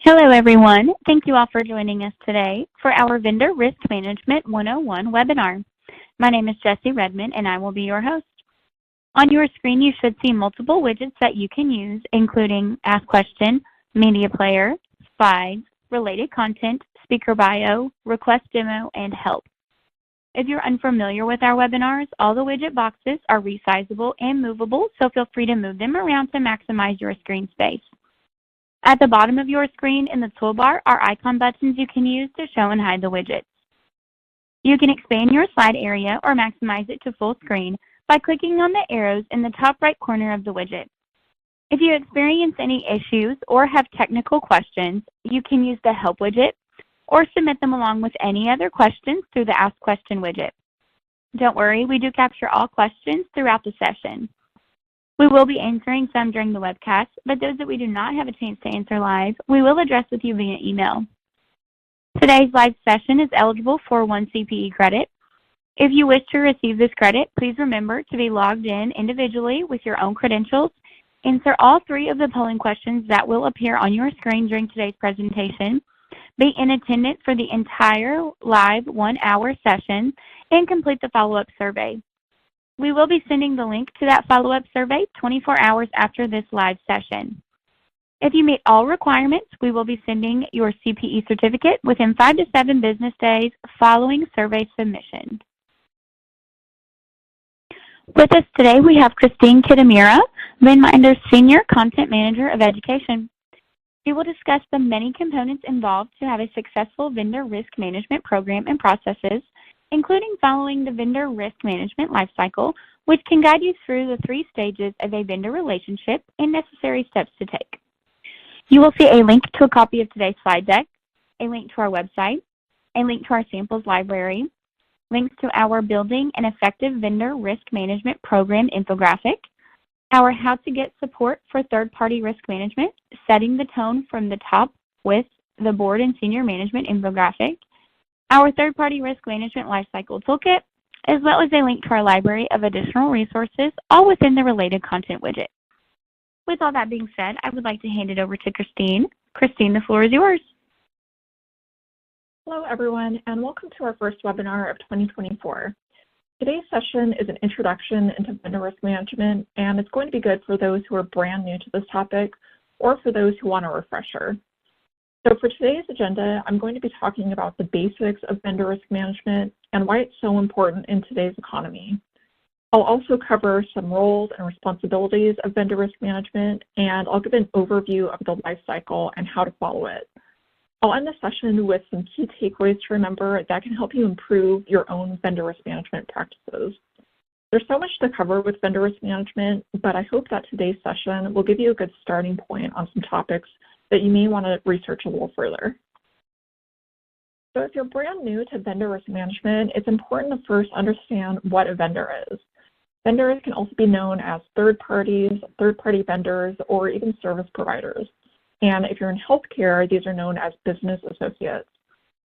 Hello, everyone. Thank you all for joining us today for our Vendor Risk Management 101 webinar. My name is Jessie Redmond, and I will be your host. On your screen, you should see multiple widgets that you can use, including Ask Question, Media Player, Slides, Related Content, Speaker Bio, Request Demo, and Help. If you're unfamiliar with our webinars, all the widget boxes are resizable and movable, so feel free to move them around to maximize your screen space. At the bottom of your screen in the toolbar are icon buttons you can use to show and hide the widgets. You can expand your slide area or maximize it to full screen by clicking on the arrows in the top right corner of the widget. If you experience any issues or have technical questions, you can use the Help widget or submit them along with any other questions through the Ask Question widget. Don't worry, we do capture all questions throughout the session. We will be answering some during the webcast, but those that we do not have a chance to answer live, we will address with you via email. Today's live session is eligible for 1 CPE credit. If you wish to receive this credit, please remember to be logged in individually with your own credentials, answer all 3 of the polling questions that will appear on your screen during today's presentation, be in attendance for the entire live 1-hour session, and complete the follow-up survey. We will be sending the link to that follow-up survey 24 hours after this live session. If you meet all requirements, we will be sending your CPE certificate within 5 to 7 business days following survey submission. With us today, we have Christine Kitamura, VinMinder's Senior Content Manager of Education. She will discuss the many components involved to have a successful vendor risk management program and processes, including following the vendor risk management lifecycle, which can guide you through the 3 stages of a vendor relationship and necessary steps to take. You will see a link to a copy of today's slide deck, a link to our website, a link to our samples library, links to our Building an Effective Vendor Risk Management Program infographic, our How to Get Support for Third-Party Risk Management, Setting the Tone from the Top with the Board and Senior Management infographic, our third-party risk management lifecycle toolkit, as well as a link to our library of additional resources, all within the related content widget. With all that being said, I would like to hand it over to Christine. Christine, the floor is yours. Hello, everyone, and welcome to our first webinar of 2024. Today's session is an introduction into vendor risk management, and it's going to be good for those who are brand new to this topic or for those who want a refresher. So for today's agenda, I'm going to be talking about the basics of vendor risk management and why it's so important in today's economy. I'll also cover some roles and responsibilities of vendor risk management, and I'll give an overview of the life cycle and how to follow it. I'll end the session with some key takeaways to remember that can help you improve your own vendor risk management practices. There's so much to cover with vendor risk management, but I hope that today's session will give you a good starting point on some topics that you may want to research a little further. So if you're brand new to vendor risk management, it's important to first understand what a vendor is. Vendors can also be known as third parties, third-party vendors, or even service providers. And if you're in healthcare, these are known as business associates.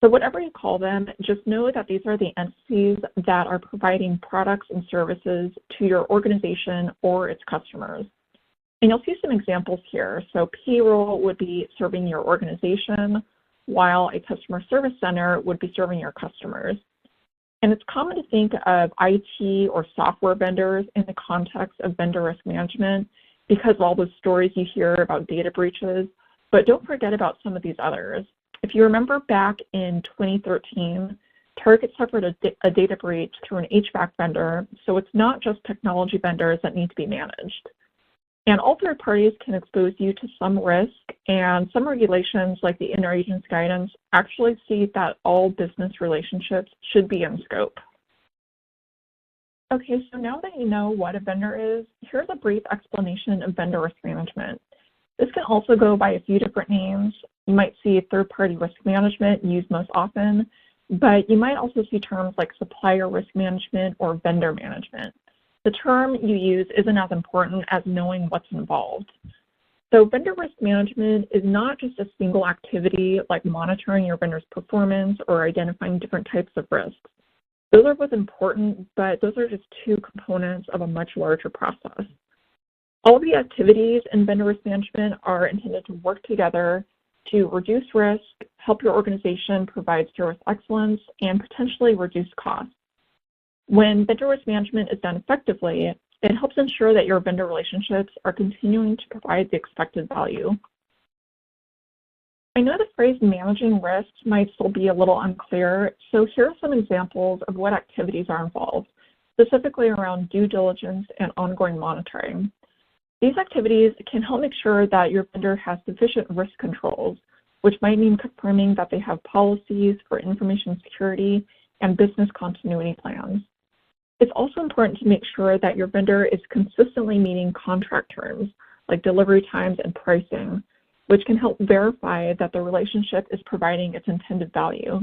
So whatever you call them, just know that these are the entities that are providing products and services to your organization or its customers. And you'll see some examples here. So payroll would be serving your organization, while a customer service center would be serving your customers. And it's common to think of IT or software vendors in the context of vendor risk management because of all those stories you hear about data breaches, but don't forget about some of these others. If you remember back in 2013, Target suffered a data breach through an HVAC vendor, so it's not just technology vendors that need to be managed. And all third parties can expose you to some risk, and some regulations like the Interagency Guidance actually see that all business relationships should be in scope. Okay, so now that you know what a vendor is, here's a brief explanation of vendor risk management. This can also go by a few different names. You might see third-party risk management used most often, but you might also see terms like supplier risk management or vendor management. The term you use isn't as important as knowing what's involved. So vendor risk management is not just a single activity like monitoring your vendor's performance or identifying different types of risks. Those are both important, but those are just 2 components of a much larger process. All of the activities in vendor risk management are intended to work together to reduce risk, help your organization provide service excellence, and potentially reduce costs. When vendor risk management is done effectively, it helps ensure that your vendor relationships are continuing to provide the expected value. I know the phrase managing risks might still be a little unclear, so here are some examples of what activities are involved, specifically around due diligence and ongoing monitoring. These activities can help make sure that your vendor has sufficient risk controls, which might mean confirming that they have policies for information security and business continuity plans. It's also important to make sure that your vendor is consistently meeting contract terms, like delivery times and pricing, which can help verify that the relationship is providing its intended value.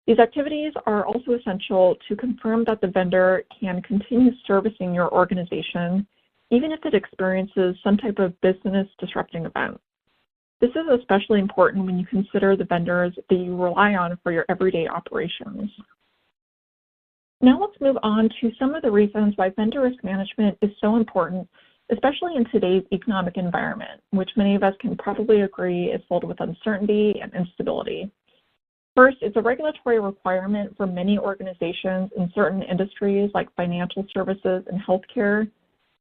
These activities are also essential to confirm that the vendor can continue servicing your organization, even if it experiences some type of business disrupting event. This is especially important when you consider the vendors that you rely on for your everyday operations. Now let's move on to some of the reasons why vendor risk management is so important, especially in today's economic environment, which many of us can probably agree is filled with uncertainty and instability. First, it's a regulatory requirement for many organizations in certain industries like financial services and healthcare.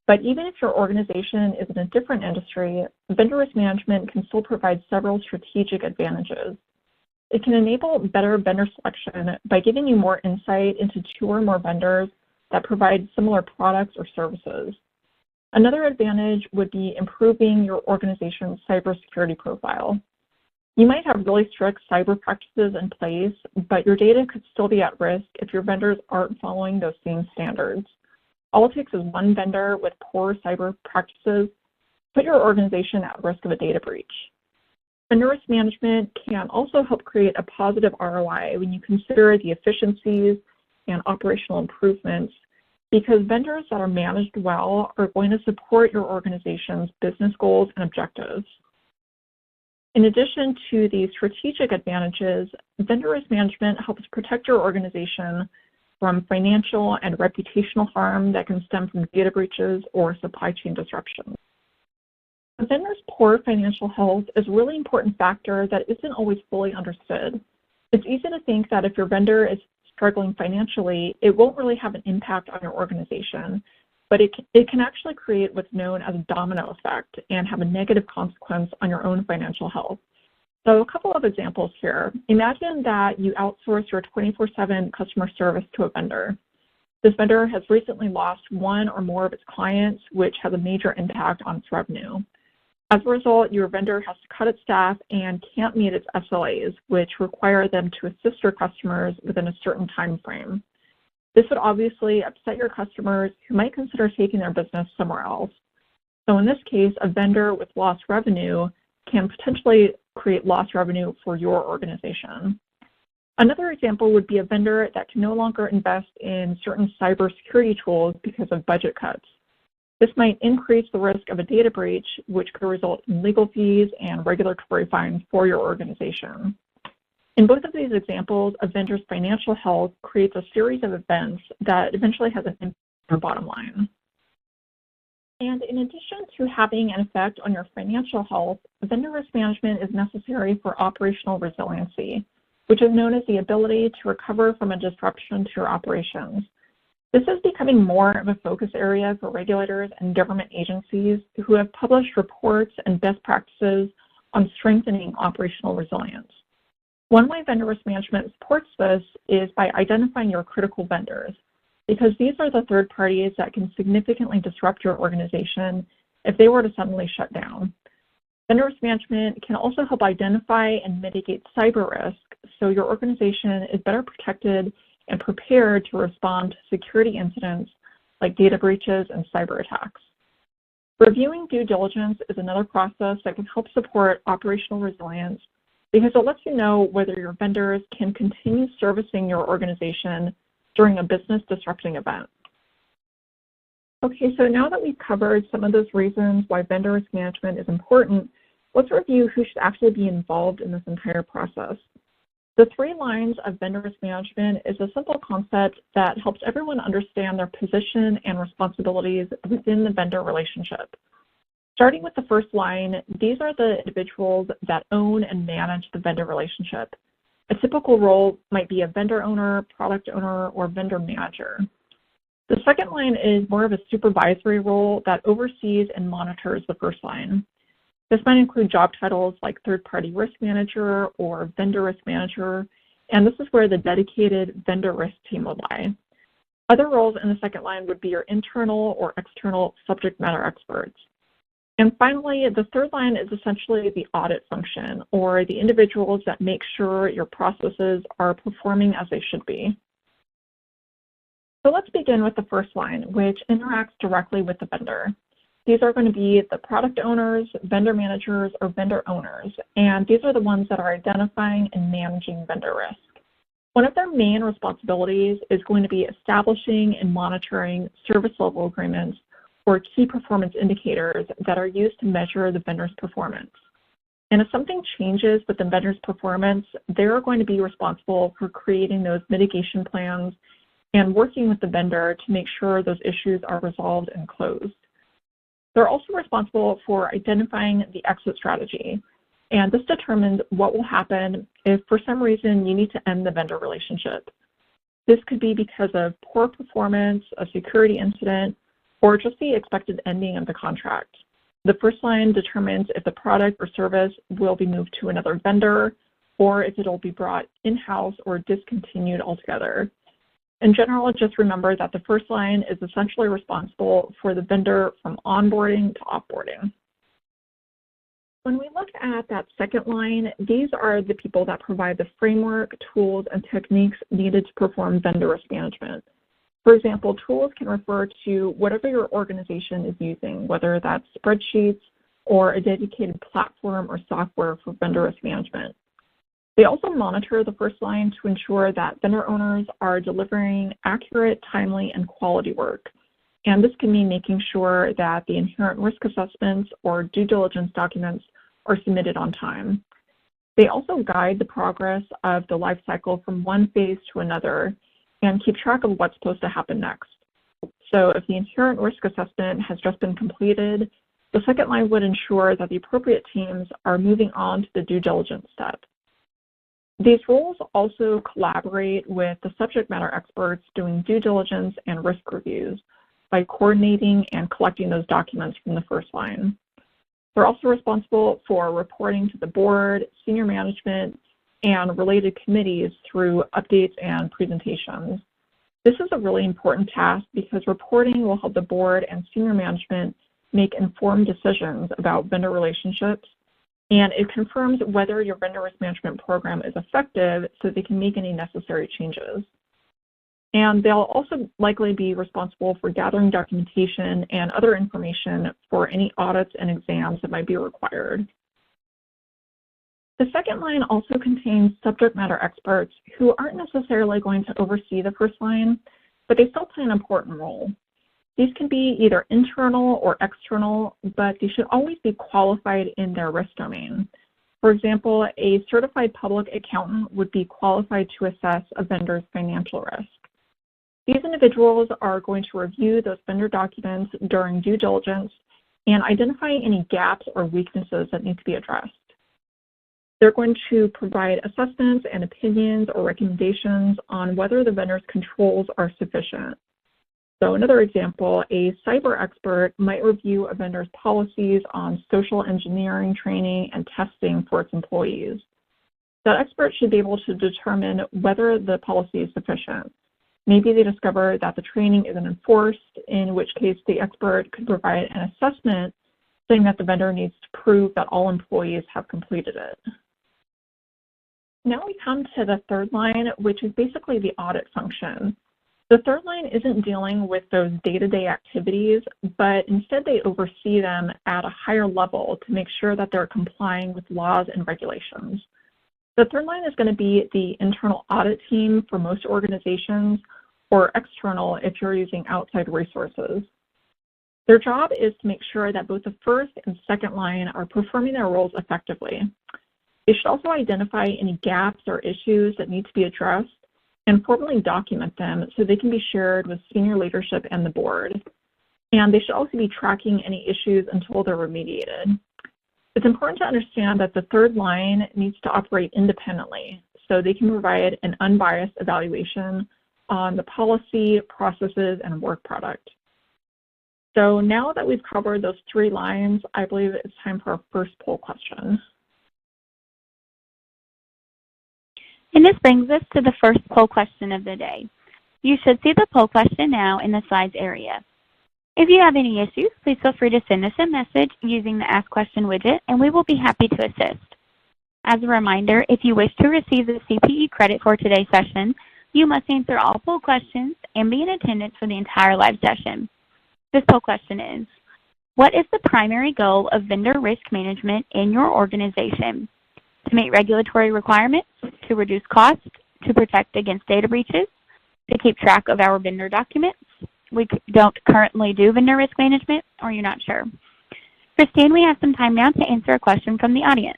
But even if your organization is in a different industry, vendor risk management can still provide several strategic advantages. It can enable better vendor selection by giving you more insight into 2 or more vendors that provide similar products or services. Another advantage would be improving your organization's cybersecurity profile. You might have really strict cyber practices in place, but your data could still be at risk if your vendors aren't following those same standards. All it takes is one vendor with poor cyber practices to put your organization at risk of a data breach. Vendor risk management can also help create a positive ROI when you consider the efficiencies and operational improvements, because vendors that are managed well are going to support your organization's business goals and objectives. In addition to these strategic advantages, vendor risk management helps protect your organization from financial and reputational harm that can stem from data breaches or supply chain disruptions. A vendor's poor financial health is a really important factor that isn't always fully understood. It's easy to think that if your vendor is struggling financially, it won't really have an impact on your organization, but it can actually create what's known as a domino effect and have a negative consequence on your own financial health. So a couple of examples here. Imagine that you outsource your 24/7 customer service to a vendor. This vendor has recently lost one or more of its clients, which has a major impact on its revenue. As a result, your vendor has to cut its staff and can't meet its SLAs, which require them to assist your customers within a certain time frame. This would obviously upset your customers who might consider taking their business somewhere else. So in this case, a vendor with lost revenue can potentially create lost revenue for your organization. Another example would be a vendor that can no longer invest in certain cybersecurity tools because of budget cuts. This might increase the risk of a data breach, which could result in legal fees and regulatory fines for your organization. In both of these examples, a vendor's financial health creates a series of events that eventually has an impact on your bottom line. And in addition to having an effect on your financial health, vendor risk management is necessary for operational resiliency, which is known as the ability to recover from a disruption to your operations. This is becoming more of a focus area for regulators and government agencies who have published reports and best practices on strengthening operational resilience. One way vendor risk management supports this is by identifying your critical vendors, because these are the third parties that can significantly disrupt your organization if they were to suddenly shut down. Vendor risk management can also help identify and mitigate cyber risk so your organization is better protected and prepared to respond to security incidents like data breaches and cyber attacks. Reviewing due diligence is another process that can help support operational resilience because it lets you know whether your vendors can continue servicing your organization during a business disrupting event. Okay, so now that we've covered some of those reasons why vendor risk management is important, let's review who should actually be involved in this entire process. The 3 lines of vendor risk management is a simple concept that helps everyone understand their position and responsibilities within the vendor relationship. Starting with the first line, these are the individuals that own and manage the vendor relationship. A typical role might be a vendor owner, product owner, or vendor manager. The second line is more of a supervisory role that oversees and monitors the first line. This might include job titles like third-party risk manager or vendor risk manager, and this is where the dedicated vendor risk team will lie. Other roles in the second line would be your internal or external subject matter experts. And finally, the third line is essentially the audit function, or the individuals that make sure your processes are performing as they should be. So let's begin with the first line, which interacts directly with the vendor. These are going to be the product owners, vendor managers, or vendor owners, and these are the ones that are identifying and managing vendor risk. One of their main responsibilities is going to be establishing and monitoring service level agreements or key performance indicators that are used to measure the vendor's performance. And if something changes with the vendor's performance, they're going to be responsible for creating those mitigation plans and working with the vendor to make sure those issues are resolved and closed. They're also responsible for identifying the exit strategy, and this determines what will happen if for some reason you need to end the vendor relationship. This could be because of poor performance, a security incident, or just the expected ending of the contract. The first line determines if the product or service will be moved to another vendor or if it'll be brought in-house or discontinued altogether. In general, just remember that the first line is essentially responsible for the vendor from onboarding to offboarding. When we look at that second line, these are the people that provide the framework, tools, and techniques needed to perform vendor risk management. For example, tools can refer to whatever your organization is using, whether that's spreadsheets or a dedicated platform or software for vendor risk management. They also monitor the first line to ensure that vendor owners are delivering accurate, timely, and quality work. And this can mean making sure that the inherent risk assessments or due diligence documents are submitted on time. They also guide the progress of the life cycle from one phase to another and keep track of what's supposed to happen next. So if the inherent risk assessment has just been completed, the second line would ensure that the appropriate teams are moving on to the due diligence step. These roles also collaborate with the subject matter experts doing due diligence and risk reviews by coordinating and collecting those documents from the first line. They're also responsible for reporting to the board, senior management, and related committees through updates and presentations. This is a really important task because reporting will help the board and senior management make informed decisions about vendor relationships, and it confirms whether your vendor risk management program is effective so they can make any necessary changes. And they'll also likely be responsible for gathering documentation and other information for any audits and exams that might be required. The second line also contains subject matter experts who aren't necessarily going to oversee the first line, but they still play an important role. These can be either internal or external, but they should always be qualified in their risk domain. For example, a certified public accountant would be qualified to assess a vendor's financial risk. These individuals are going to review those vendor documents during due diligence and identify any gaps or weaknesses that need to be addressed. They're going to provide assessments and opinions or recommendations on whether the vendor's controls are sufficient. So another example, a cyber expert might review a vendor's policies on social engineering training and testing for its employees. That expert should be able to determine whether the policy is sufficient. Maybe they discover that the training isn't enforced, in which case the expert could provide an assessment saying that the vendor needs to prove that all employees have completed it. Now we come to the third line, which is basically the audit function. The third line isn't dealing with those day-to-day activities, but instead they oversee them at a higher level to make sure that they're complying with laws and regulations. The third line is going to be the internal audit team for most organizations, or external if you're using outside resources. Their job is to make sure that both the first and second line are performing their roles effectively. They should also identify any gaps or issues that need to be addressed and formally document them so they can be shared with senior leadership and the board. And they should also be tracking any issues until they're remediated. It's important to understand that the third line needs to operate independently so they can provide an unbiased evaluation on the policy, processes, and work product. So now that we've covered those 3 lines, I believe it's time for our first poll question. And this brings us to the first poll question of the day. You should see the poll question now in the slides area. If you have any issues, please feel free to send us a message using the Ask Question widget, and we will be happy to assist. As a reminder, if you wish to receive the CPE credit for today's session, you must answer all poll questions and be in attendance for the entire live session. This poll question is, what is the primary goal of vendor risk management in your organization? To meet regulatory requirements, to reduce costs, to protect against data breaches, to keep track of our vendor documents? We don't currently do vendor risk management, or you're not sure? Christine, we have some time now to answer a question from the audience.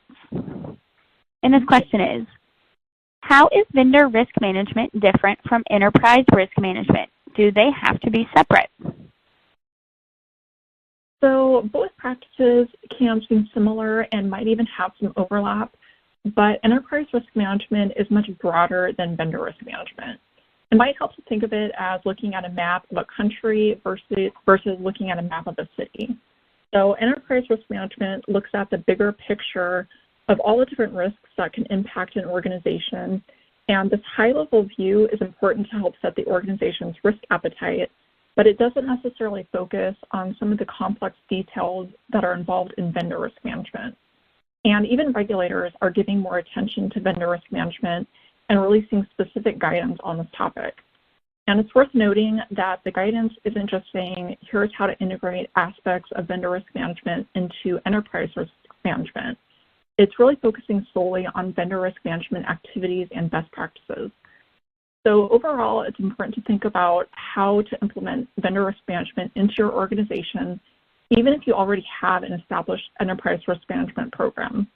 And this question is, how is vendor risk management different from enterprise risk management? Do they have to be separate? So both practices can seem similar and might even have some overlap, but enterprise risk management is much broader than vendor risk management. It might help to think of it as looking at a map of a country versus looking at a map of a city. So enterprise risk management looks at the bigger picture of all the different risks that can impact an organization, and this high-level view is important to help set the organization's risk appetite, but it doesn't necessarily focus on some of the complex details that are involved in vendor risk management. And even regulators are giving more attention to vendor risk management and releasing specific guidance on this topic. And it's worth noting that the guidance isn't just saying, here's how to integrate aspects of vendor risk management into enterprise risk management. It's really focusing solely on vendor risk management activities and best practices. So overall, it's important to think about how to implement vendor risk management into your organization, even if you already have an established enterprise risk management program.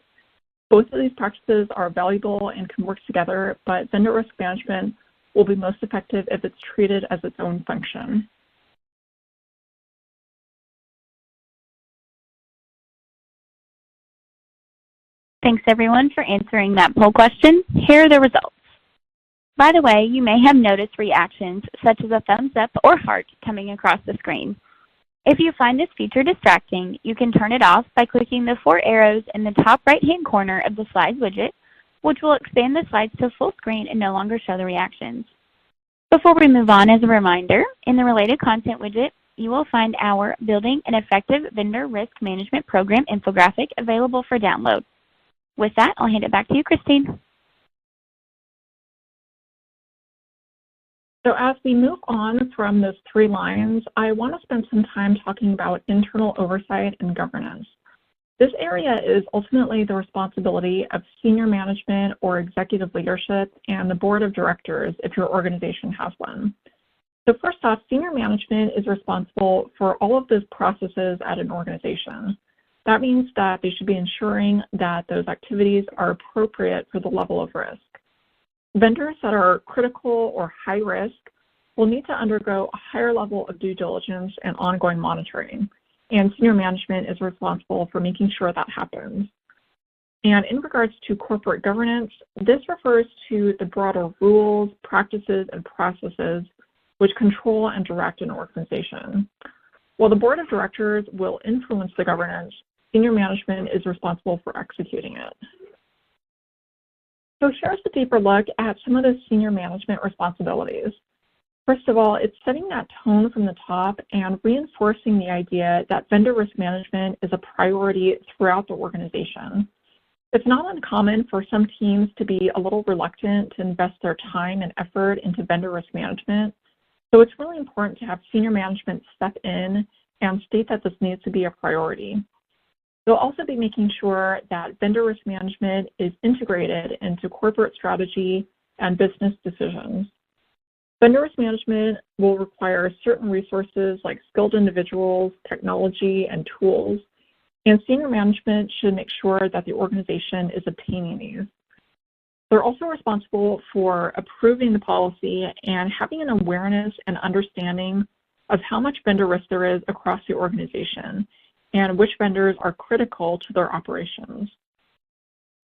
Both of these practices are valuable and can work together, but vendor risk management will be most effective if it's treated as its own function. Thanks everyone for answering that poll question. Here are the results. By the way, you may have noticed reactions such as a thumbs up or heart coming across the screen. If you find this feature distracting, you can turn it off by clicking the 4 arrows in the top right-hand corner of the slides widget, which will expand the slides to full screen and no longer show the reactions. Before we move on, as a reminder, in the related content widget, you will find our Building an Effective Vendor Risk Management Program infographic available for download. With that, I'll hand it back to you, Christine. So as we move on from those 3 lines, I want to spend some time talking about internal oversight and governance. This area is ultimately the responsibility of senior management or executive leadership and the board of directors if your organization has one. So first off, senior management is responsible for all of those processes at an organization. That means that they should be ensuring that those activities are appropriate for the level of risk. Vendors that are critical or high risk will need to undergo a higher level of due diligence and ongoing monitoring, and senior management is responsible for making sure that happens. And in regards to corporate governance, this refers to the broader rules, practices, and processes which control and direct an organization. While the board of directors will influence the governance, senior management is responsible for executing it. So here's a deeper look at some of the senior management responsibilities. First of all, it's setting that tone from the top and reinforcing the idea that vendor risk management is a priority throughout the organization. It's not uncommon for some teams to be a little reluctant to invest their time and effort into vendor risk management. So it's really important to have senior management step in and state that this needs to be a priority. They'll also be making sure that vendor risk management is integrated into corporate strategy and business decisions. Vendor risk management will require certain resources like skilled individuals, technology, and tools, and senior management should make sure that the organization is obtaining these. They're also responsible for approving the policy and having an awareness and understanding of how much vendor risk there is across the organization and which vendors are critical to their operations.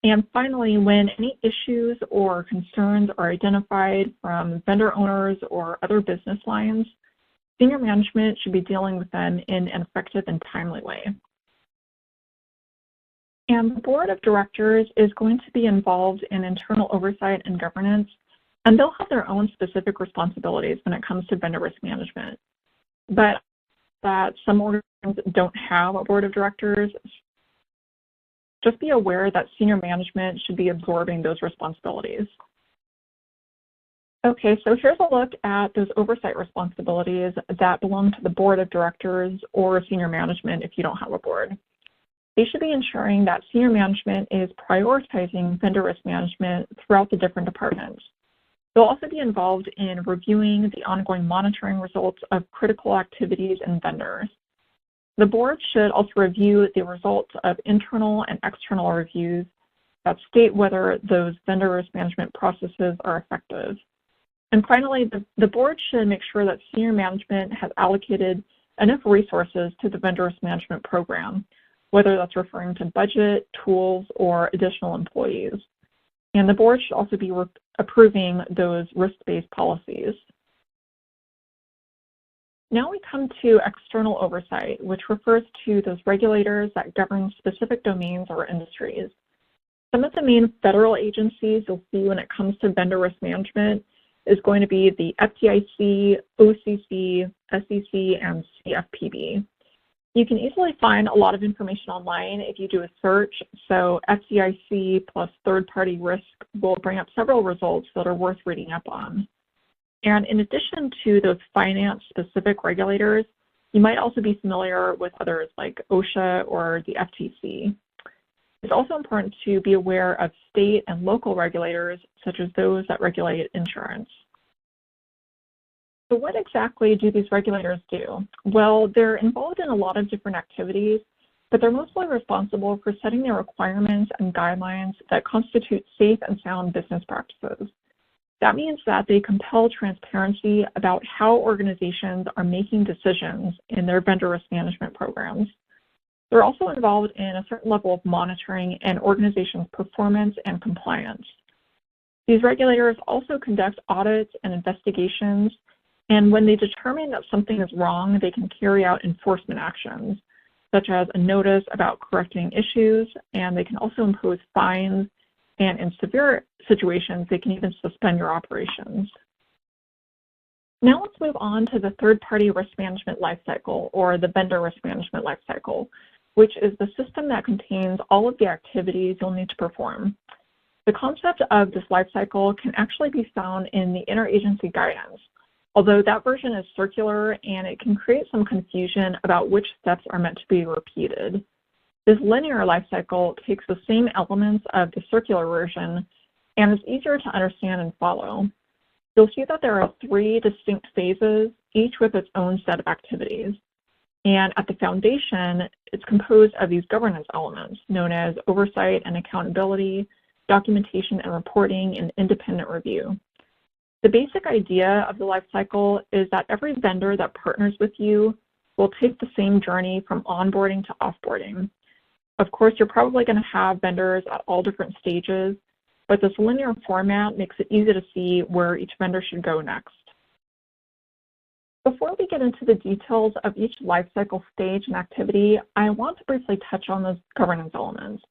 And finally, when any issues or concerns are identified from vendor owners or other business lines, senior management should be dealing with them in an effective and timely way. And the board of directors is going to be involved in internal oversight and governance, and they'll have their own specific responsibilities when it comes to vendor risk management. But that some organizations don't have a board of directors, just be aware that senior management should be absorbing those responsibilities. Okay, so here's a look at those oversight responsibilities that belong to the board of directors or senior management if you don't have a board. They should be ensuring that senior management is prioritizing vendor risk management throughout the different departments. They'll also be involved in reviewing the ongoing monitoring results of critical activities and vendors. The board should also review the results of internal and external reviews that state whether those vendor risk management processes are effective. And finally, the board should make sure that senior management has allocated enough resources to the vendor risk management program, whether that's referring to budget, tools, or additional employees. And the board should also be approving those risk-based policies. Now we come to external oversight, which refers to those regulators that govern specific domains or industries. Some of the main federal agencies you'll see when it comes to vendor risk management is going to be the FDIC, OCC, SEC, and CFPB. You can easily find a lot of information online if you do a search. So FDIC plus third-party risk will bring up several results that are worth reading up on. And in addition to those finance-specific regulators, you might also be familiar with others like OSHA or the FTC. It's also important to be aware of state and local regulators, such as those that regulate insurance. So what exactly do these regulators do? Well, they're involved in a lot of different activities, but they're mostly responsible for setting the requirements and guidelines that constitute safe and sound business practices. That means that they compel transparency about how organizations are making decisions in their vendor risk management programs. They're also involved in a certain level of monitoring an organization's performance and compliance. These regulators also conduct audits and investigations, and when they determine that something is wrong, they can carry out enforcement actions, such as a notice about correcting issues, and they can also impose fines, and in severe situations, they can even suspend your operations. Now let's move on to the third-party risk management lifecycle, or the vendor risk management lifecycle, which is the system that contains all of the activities you'll need to perform. The concept of this lifecycle can actually be found in the interagency guidance, although that version is circular and it can create some confusion about which steps are meant to be repeated. This linear lifecycle takes the same elements of the circular version and is easier to understand and follow. You'll see that there are 3 distinct phases, each with its own set of activities. And at the foundation, it's composed of these governance elements known as oversight and accountability, documentation and reporting, and independent review. The basic idea of the life cycle is that every vendor that partners with you will take the same journey from onboarding to offboarding. Of course, you're probably going to have vendors at all different stages, but this linear format makes it easy to see where each vendor should go next. Before we get into the details of each lifecycle stage and activity, I want to briefly touch on those governance elements.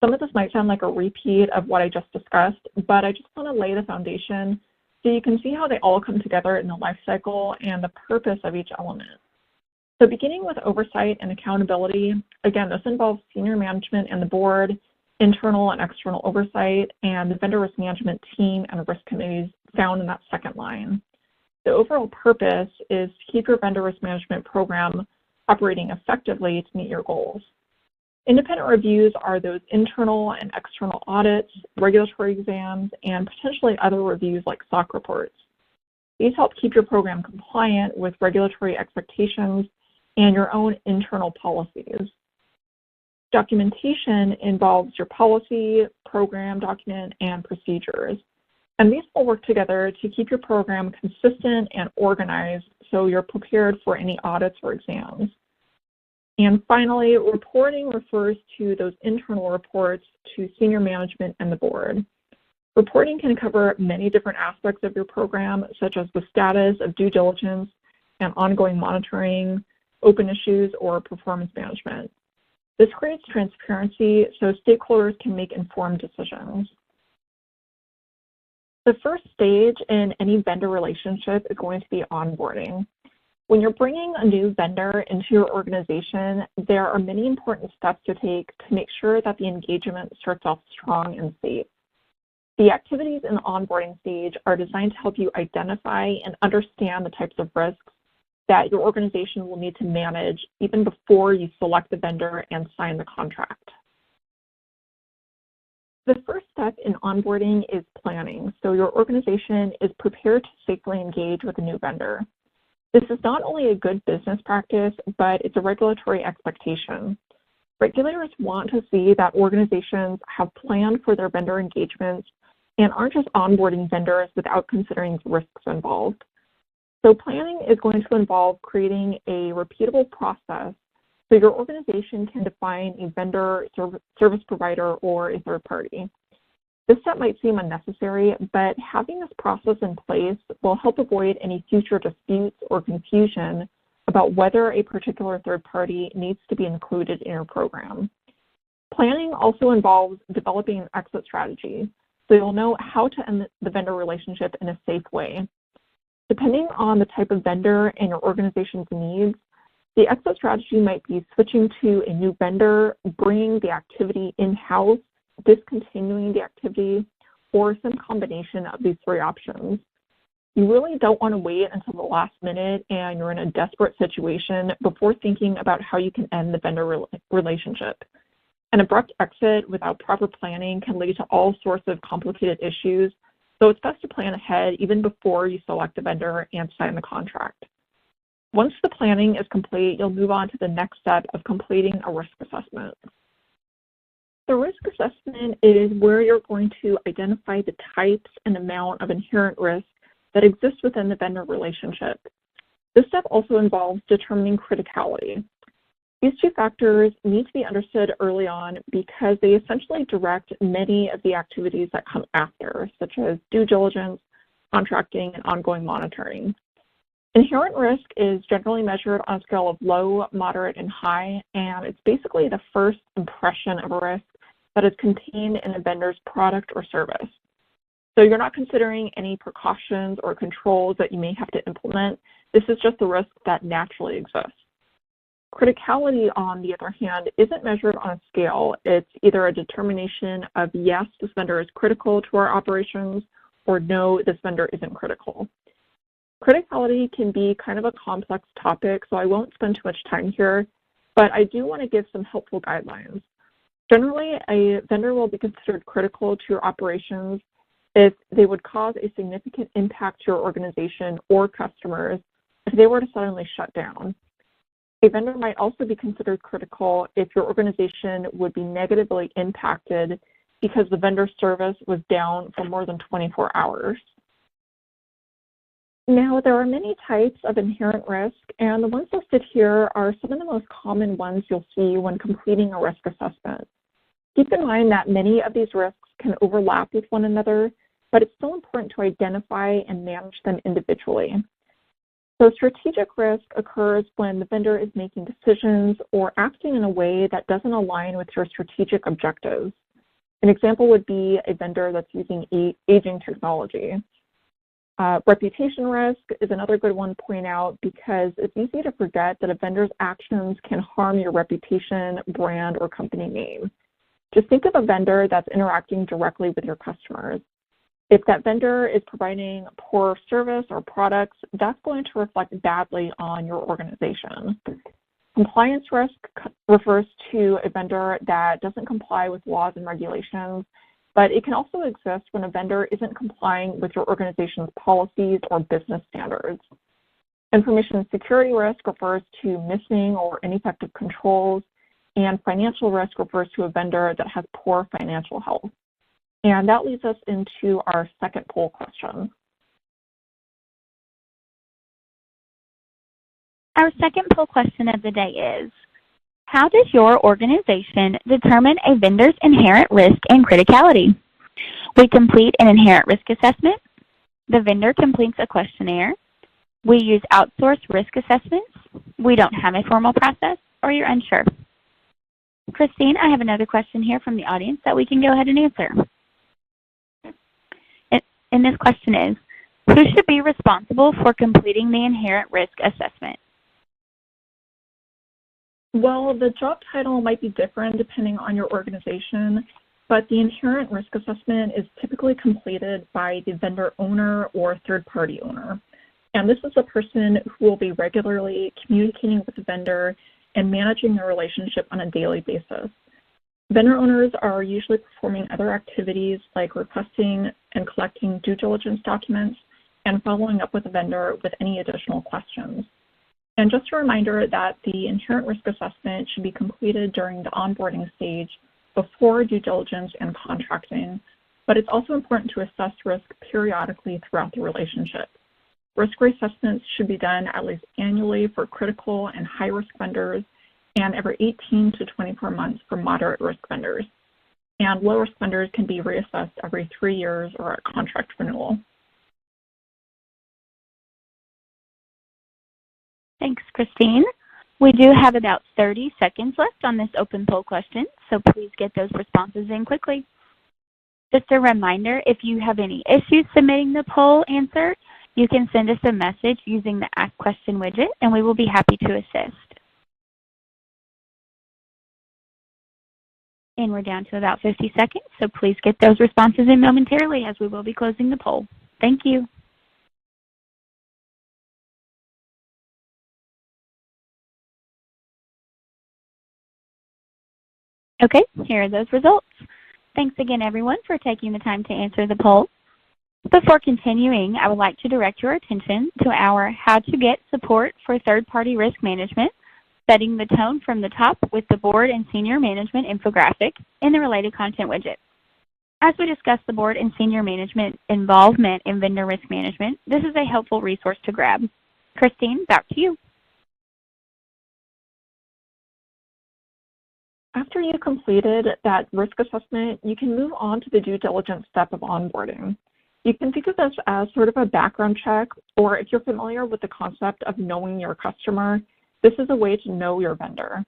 Some of this might sound like a repeat of what I just discussed, but I just want to lay the foundation so you can see how they all come together in the lifecycle and the purpose of each element. So beginning with oversight and accountability, again, this involves senior management and the board, internal and external oversight, and the vendor risk management team and risk committees found in that second line. The overall purpose is to keep your vendor risk management program operating effectively to meet your goals. Independent reviews are those internal and external audits, regulatory exams, and potentially other reviews like SOC reports. These help keep your program compliant with regulatory expectations and your own internal policies. Documentation involves your policy, program document, and procedures. And these will work together to keep your program consistent and organized so you're prepared for any audits or exams. And finally, reporting refers to those internal reports to senior management and the board. Reporting can cover many different aspects of your program, such as the status of due diligence and ongoing monitoring, open issues, or performance management. This creates transparency so stakeholders can make informed decisions. The first stage in any vendor relationship is going to be onboarding. When you're bringing a new vendor into your organization, there are many important steps to take to make sure that the engagement starts off strong and safe. The activities in the onboarding stage are designed to help you identify and understand the types of risks that your organization will need to manage even before you select the vendor and sign the contract. The first step in onboarding is planning, so your organization is prepared to safely engage with a new vendor. This is not only a good business practice, but it's a regulatory expectation. Regulators want to see that organizations have planned for their vendor engagements and aren't just onboarding vendors without considering the risks involved. So planning is going to involve creating a repeatable process so your organization can define a vendor, service provider, or a third party. This step might seem unnecessary, but having this process in place will help avoid any future disputes or confusion about whether a particular third party needs to be included in your program. Planning also involves developing an exit strategy, so you'll know how to end the vendor relationship in a safe way. Depending on the type of vendor and your organization's needs, the exit strategy might be switching to a new vendor, bringing the activity in-house, discontinuing the activity, or some combination of these three options. You really don't want to wait until the last minute and you're in a desperate situation before thinking about how you can end the vendor relationship. An abrupt exit without proper planning can lead to all sorts of complicated issues, so it's best to plan ahead even before you select a vendor and sign the contract. Once the planning is complete, you'll move on to the next step of completing a risk assessment. The risk assessment is where you're going to identify the types and amount of inherent risk that exists within the vendor relationship. This step also involves determining criticality. These two factors need to be understood early on because they essentially direct many of the activities that come after, such as due diligence, contracting, and ongoing monitoring. Inherent risk is generally measured on a scale of low, moderate, and high, and it's basically the first impression of a risk that is contained in a vendor's product or service. So you're not considering any precautions or controls that you may have to implement. This is just the risk that naturally exists. Criticality, on the other hand, isn't measured on a scale. It's either a determination of yes, this vendor is critical to our operations, or no, this vendor isn't critical. Criticality can be kind of a complex topic, so I won't spend too much time here, but I do want to give some helpful guidelines. Generally, a vendor will be considered critical to your operations if they would cause a significant impact to your organization or customers if they were to suddenly shut down. A vendor might also be considered critical if your organization would be negatively impacted because the vendor's service was down for more than 24 hours. Now, there are many types of inherent risk, and the ones listed here are some of the most common ones you'll see when completing a risk assessment. Keep in mind that many of these risks can overlap with one another, but it's still important to identify and manage them individually. So strategic risk occurs when the vendor is making decisions or acting in a way that doesn't align with your strategic objectives. An example would be a vendor that's using aging technology. Reputation risk is another good one to point out because it's easy to forget that a vendor's actions can harm your reputation, brand, or company name. Just think of a vendor that's interacting directly with your customers. If that vendor is providing poor service or products, that's going to reflect badly on your organization. Compliance risk refers to a vendor that doesn't comply with laws and regulations, but it can also exist when a vendor isn't complying with your organization's policies or business standards. Information security risk refers to missing or ineffective controls, and financial risk refers to a vendor that has poor financial health. And that leads us into our second poll question. Our second poll question of the day is, how does your organization determine a vendor's inherent risk and criticality? We complete an inherent risk assessment. The vendor completes a questionnaire. We use outsourced risk assessments. We don't have a formal process, or you're unsure. Christine, I have another question here from the audience that we can go ahead and answer. And this question is, who should be responsible for completing the inherent risk assessment? Well, the job title might be different depending on your organization, but the inherent risk assessment is typically completed by the vendor owner or third-party owner. And this is the person who will be regularly communicating with the vendor and managing the relationship on a daily basis. Vendor owners are usually performing other activities like requesting and collecting due diligence documents and following up with the vendor with any additional questions. And just a reminder that the inherent risk assessment should be completed during the onboarding stage before due diligence and contracting, but it's also important to assess risk periodically throughout the relationship. Risk assessments should be done at least annually for critical and high-risk vendors and every 18 to 24 months for moderate risk vendors. And low-risk vendors can be reassessed every 3 years or at contract renewal. Thanks, Christine. We do have about 30 seconds left on this open poll question, so please get those responses in quickly. Just a reminder, if you have any issues submitting the poll answer, you can send us a message using the Ask Question widget, and we will be happy to assist. And we're down to about 50 seconds, so please get those responses in momentarily as we will be closing the poll. Thank you. Okay, here are those results. Thanks again, everyone, for taking the time to answer the poll. Before continuing, I would like to direct your attention to our How to Get Support for Third-Party Risk Management, Setting the Tone from the Top with the Board and Senior Management infographic in the related content widget. As we discuss the board and senior management involvement in vendor risk management, this is a helpful resource to grab. Christine, back to you. After you've completed that risk assessment, you can move on to the due diligence step of onboarding. You can think of this as sort of a background check, or if you're familiar with the concept of knowing your customer, this is a way to know your vendor.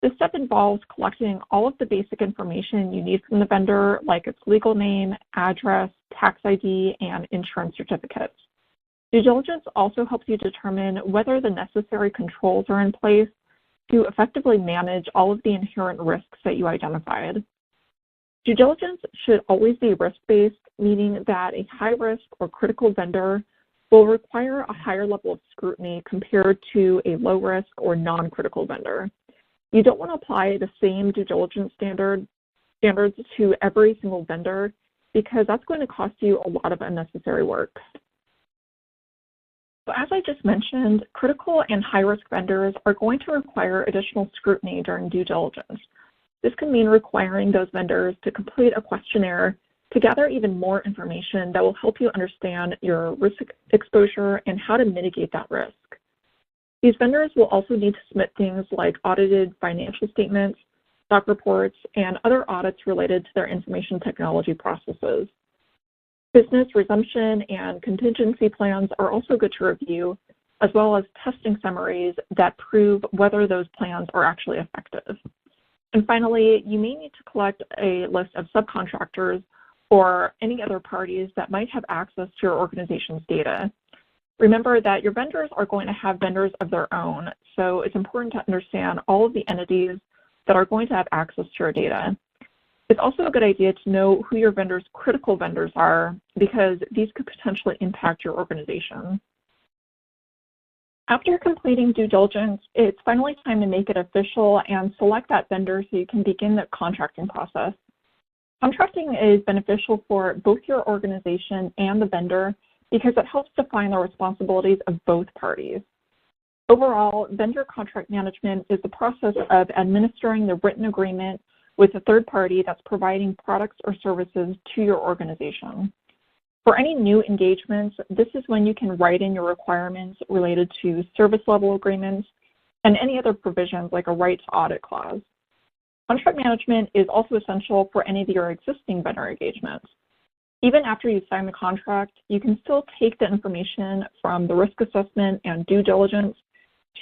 This step involves collecting all of the basic information you need from the vendor, like its legal name, address, tax ID, and insurance certificates. Due diligence also helps you determine whether the necessary controls are in place to effectively manage all of the inherent risks that you identified. Due diligence should always be risk-based, meaning that a high-risk or critical vendor will require a higher level of scrutiny compared to a low-risk or non-critical vendor. You don't want to apply the same due diligence standards to every single vendor because that's going to cost you a lot of unnecessary work. So as I just mentioned, critical and high-risk vendors are going to require additional scrutiny during due diligence. This can mean requiring those vendors to complete a questionnaire to gather even more information that will help you understand your risk exposure and how to mitigate that risk. These vendors will also need to submit things like audited financial statements, stock reports, and other audits related to their information technology processes. Business resumption and contingency plans are also good to review, as well as testing summaries that prove whether those plans are actually effective. And finally, you may need to collect a list of subcontractors or any other parties that might have access to your organization's data. Remember that your vendors are going to have vendors of their own, so it's important to understand all of the entities that are going to have access to your data. It's also a good idea to know who your vendors' critical vendors are because these could potentially impact your organization. After completing due diligence, it's finally time to make it official and select that vendor so you can begin the contracting process. Contracting is beneficial for both your organization and the vendor because it helps define the responsibilities of both parties. Overall, vendor contract management is the process of administering the written agreement with a third party that's providing products or services to your organization. For any new engagements, this is when you can write in your requirements related to service level agreements and any other provisions like a right to audit clause. Contract management is also essential for any of your existing vendor engagements. Even after you sign the contract, you can still take the information from the risk assessment and due diligence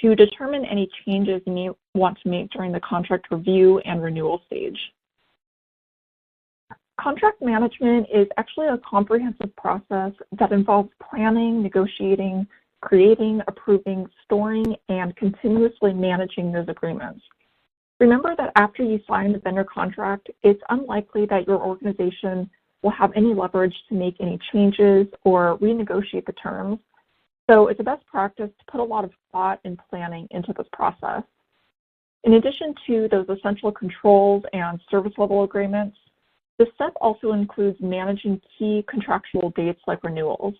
to determine any changes you may want to make during the contract review and renewal stage. Contract management is actually a comprehensive process that involves planning, negotiating, creating, approving, storing, and continuously managing those agreements. Remember that after you sign the vendor contract, it's unlikely that your organization will have any leverage to make any changes or renegotiate the terms. So it's a best practice to put a lot of thought and planning into this process. In addition to those essential controls and service level agreements, this step also includes managing key contractual dates like renewals.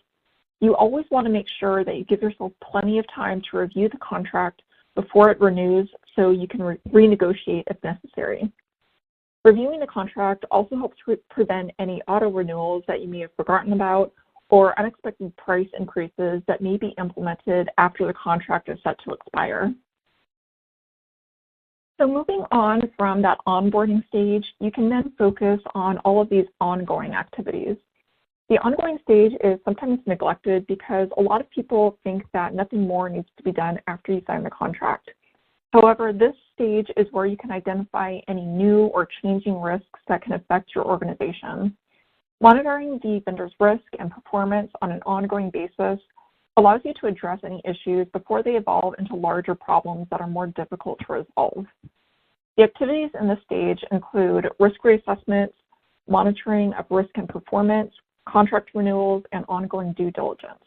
You always want to make sure that you give yourself plenty of time to review the contract before it renews so you can renegotiate if necessary. Reviewing the contract also helps prevent any auto renewals that you may have forgotten about or unexpected price increases that may be implemented after the contract is set to expire. So moving on from that onboarding stage, you can then focus on all of these ongoing activities. The ongoing stage is sometimes neglected because a lot of people think that nothing more needs to be done after you sign the contract. However, this stage is where you can identify any new or changing risks that can affect your organization. Monitoring the vendor's risk and performance on an ongoing basis allows you to address any issues before they evolve into larger problems that are more difficult to resolve. The activities in this stage include risk reassessments, monitoring of risk and performance, contract renewals, and ongoing due diligence.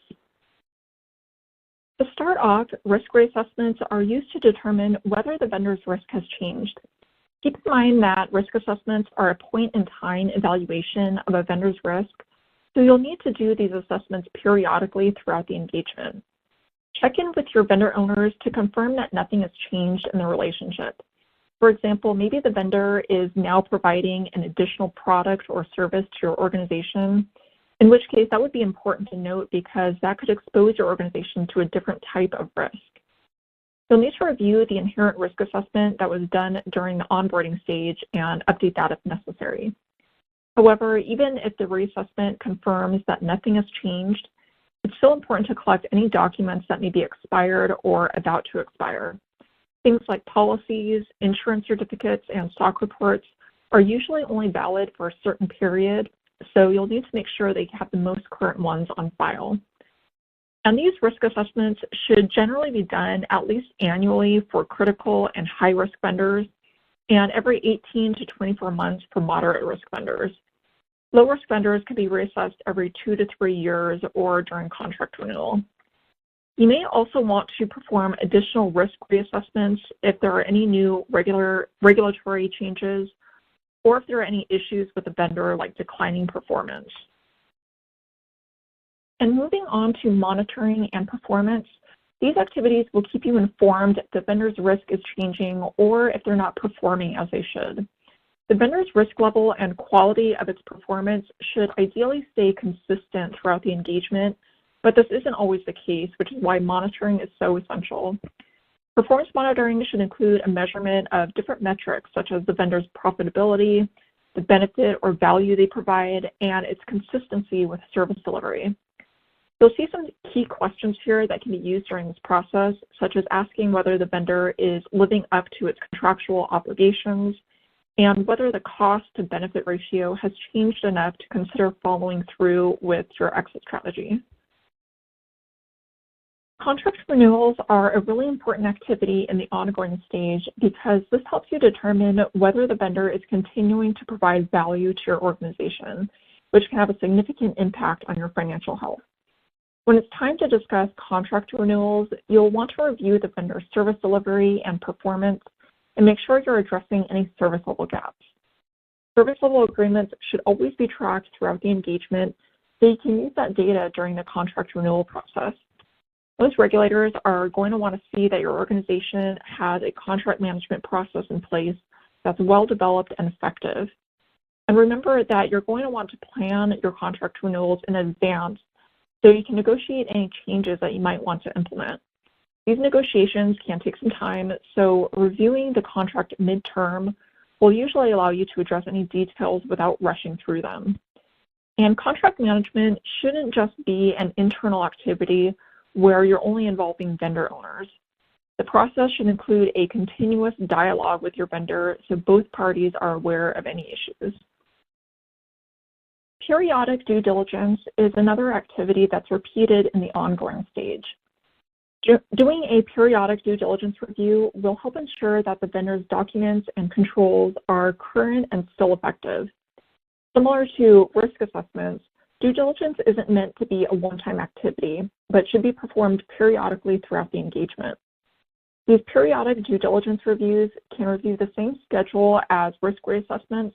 To start off, risk reassessments are used to determine whether the vendor's risk has changed. Keep in mind that risk assessments are a point-in-time evaluation of a vendor's risk, so you'll need to do these assessments periodically throughout the engagement. Check in with your vendor owners to confirm that nothing has changed in the relationship. For example, maybe the vendor is now providing an additional product or service to your organization, in which case that would be important to note because that could expose your organization to a different type of risk. You'll need to review the inherent risk assessment that was done during the onboarding stage and update that if necessary. However, even if the reassessment confirms that nothing has changed, it's still important to collect any documents that may be expired or about to expire. Things like policies, insurance certificates, and stock reports are usually only valid for a certain period, so you'll need to make sure that you have the most current ones on file. And these risk assessments should generally be done at least annually for critical and high-risk vendors, and every 18 to 24 months for moderate-risk vendors. Low-risk vendors can be reassessed every 2 to 3 years or during contract renewal. You may also want to perform additional risk reassessments if there are any new regulatory changes or if there are any issues with the vendor like declining performance. And moving on to monitoring and performance, these activities will keep you informed if the vendor's risk is changing or if they're not performing as they should. The vendor's risk level and quality of its performance should ideally stay consistent throughout the engagement, but this isn't always the case, which is why monitoring is so essential. Performance monitoring should include a measurement of different metrics, such as the vendor's profitability, the benefit or value they provide, and its consistency with service delivery. You'll see some key questions here that can be used during this process, such as asking whether the vendor is living up to its contractual obligations and whether the cost to benefit ratio has changed enough to consider following through with your exit strategy. Contract renewals are a really important activity in the ongoing stage because this helps you determine whether the vendor is continuing to provide value to your organization, which can have a significant impact on your financial health. When it's time to discuss contract renewals, you'll want to review the vendor's service delivery and performance and make sure you're addressing any service level gaps. Service level agreements should always be tracked throughout the engagement so you can use that data during the contract renewal process. Most regulators are going to want to see that your organization has a contract management process in place that's well-developed and effective. And remember that you're going to want to plan your contract renewals in advance so you can negotiate any changes that you might want to implement. These negotiations can take some time, so reviewing the contract midterm will usually allow you to address any details without rushing through them. And contract management shouldn't just be an internal activity where you're only involving vendor owners. The process should include a continuous dialogue with your vendor so both parties are aware of any issues. Periodic due diligence is another activity that's repeated in the ongoing stage. Doing a periodic due diligence review will help ensure that the vendor's documents and controls are current and still effective. Similar to risk assessments, due diligence isn't meant to be a one-time activity, but should be performed periodically throughout the engagement. These periodic due diligence reviews can review the same schedule as risk reassessments,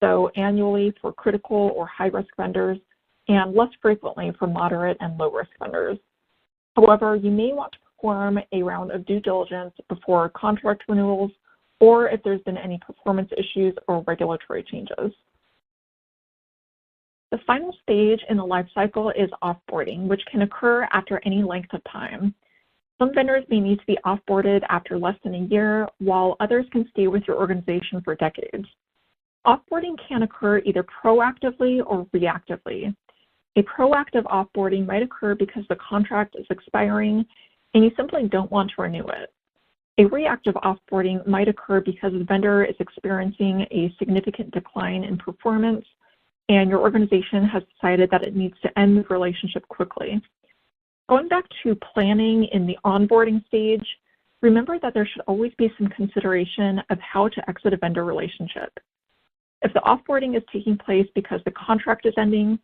so annually for critical or high-risk vendors, and less frequently for moderate and low-risk vendors. However, you may want to perform a round of due diligence before contract renewals or if there's been any performance issues or regulatory changes. The final stage in the life cycle is offboarding, which can occur after any length of time. Some vendors may need to be offboarded after less than a year, while others can stay with your organization for decades. Offboarding can occur either proactively or reactively. A proactive offboarding might occur because the contract is expiring and you simply don't want to renew it. A reactive offboarding might occur because the vendor is experiencing a significant decline in performance and your organization has decided that it needs to end the relationship quickly. Going back to planning in the onboarding stage, remember that there should always be some consideration of how to exit a vendor relationship. If the offboarding is taking place because the contract is ending,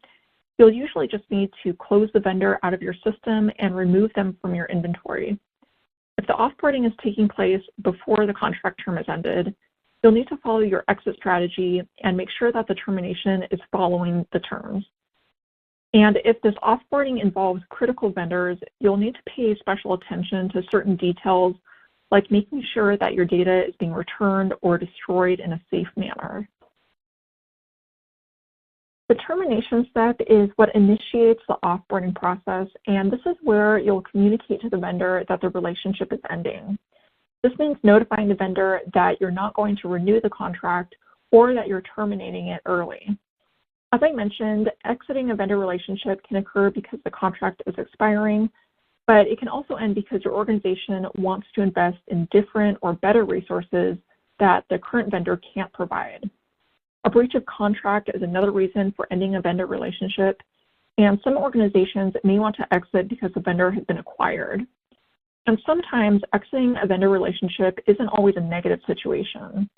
you'll usually just need to close the vendor out of your system and remove them from your inventory. If the offboarding is taking place before the contract term is ended, you'll need to follow your exit strategy and make sure that the termination is following the terms. And if this offboarding involves critical vendors, you'll need to pay special attention to certain details, like making sure that your data is being returned or destroyed in a safe manner. The termination step is what initiates the offboarding process, and this is where you'll communicate to the vendor that the relationship is ending. This means notifying the vendor that you're not going to renew the contract or that you're terminating it early. As I mentioned, exiting a vendor relationship can occur because the contract is expiring, but it can also end because your organization wants to invest in different or better resources that the current vendor can't provide. A breach of contract is another reason for ending a vendor relationship, and some organizations may want to exit because the vendor has been acquired. And sometimes exiting a vendor relationship isn't always a negative situation.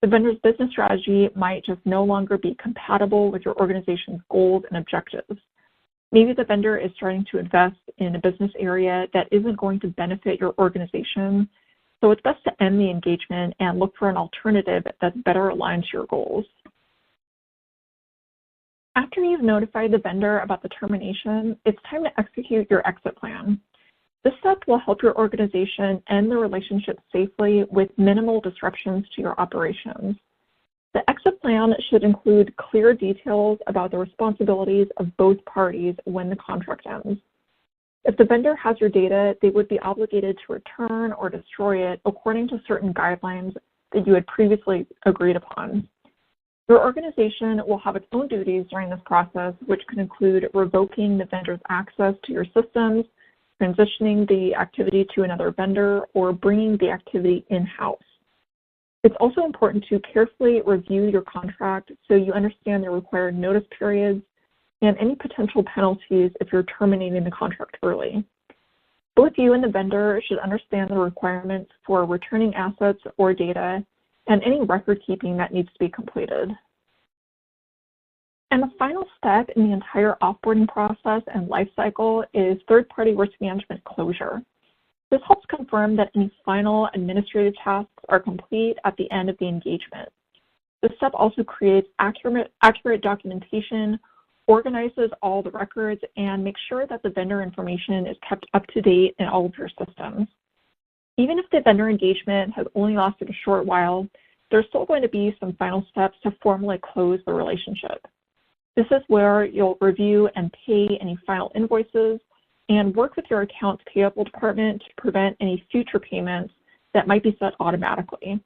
The vendor's business strategy might just no longer be compatible with your organization's goals and objectives. Maybe the vendor is starting to invest in a business area that isn't going to benefit your organization, so it's best to end the engagement and look for an alternative that better aligns to your goals. After you've notified the vendor about the termination, it's time to execute your exit plan. This step will help your organization end the relationship safely with minimal disruptions to your operations. The exit plan should include clear details about the responsibilities of both parties when the contract ends. If the vendor has your data, they would be obligated to return or destroy it according to certain guidelines that you had previously agreed upon. Your organization will have its own duties during this process, which could include revoking the vendor's access to your systems, transitioning the activity to another vendor, or bringing the activity in-house. It's also important to carefully review your contract so you understand the required notice periods and any potential penalties if you're terminating the contract early. Both you and the vendor should understand the requirements for returning assets or data and any record keeping that needs to be completed. And the final step in the entire offboarding process and lifecycle is third-party risk management closure. This helps confirm that any final administrative tasks are complete at the end of the engagement. This step also creates accurate documentation, organizes all the records, and makes sure that the vendor information is kept up to date in all of your systems. Even if the vendor engagement has only lasted a short while, there's still going to be some final steps to formally close the relationship. This is where you'll review and pay any final invoices and work with your accounts payable department to prevent any future payments that might be set automatically.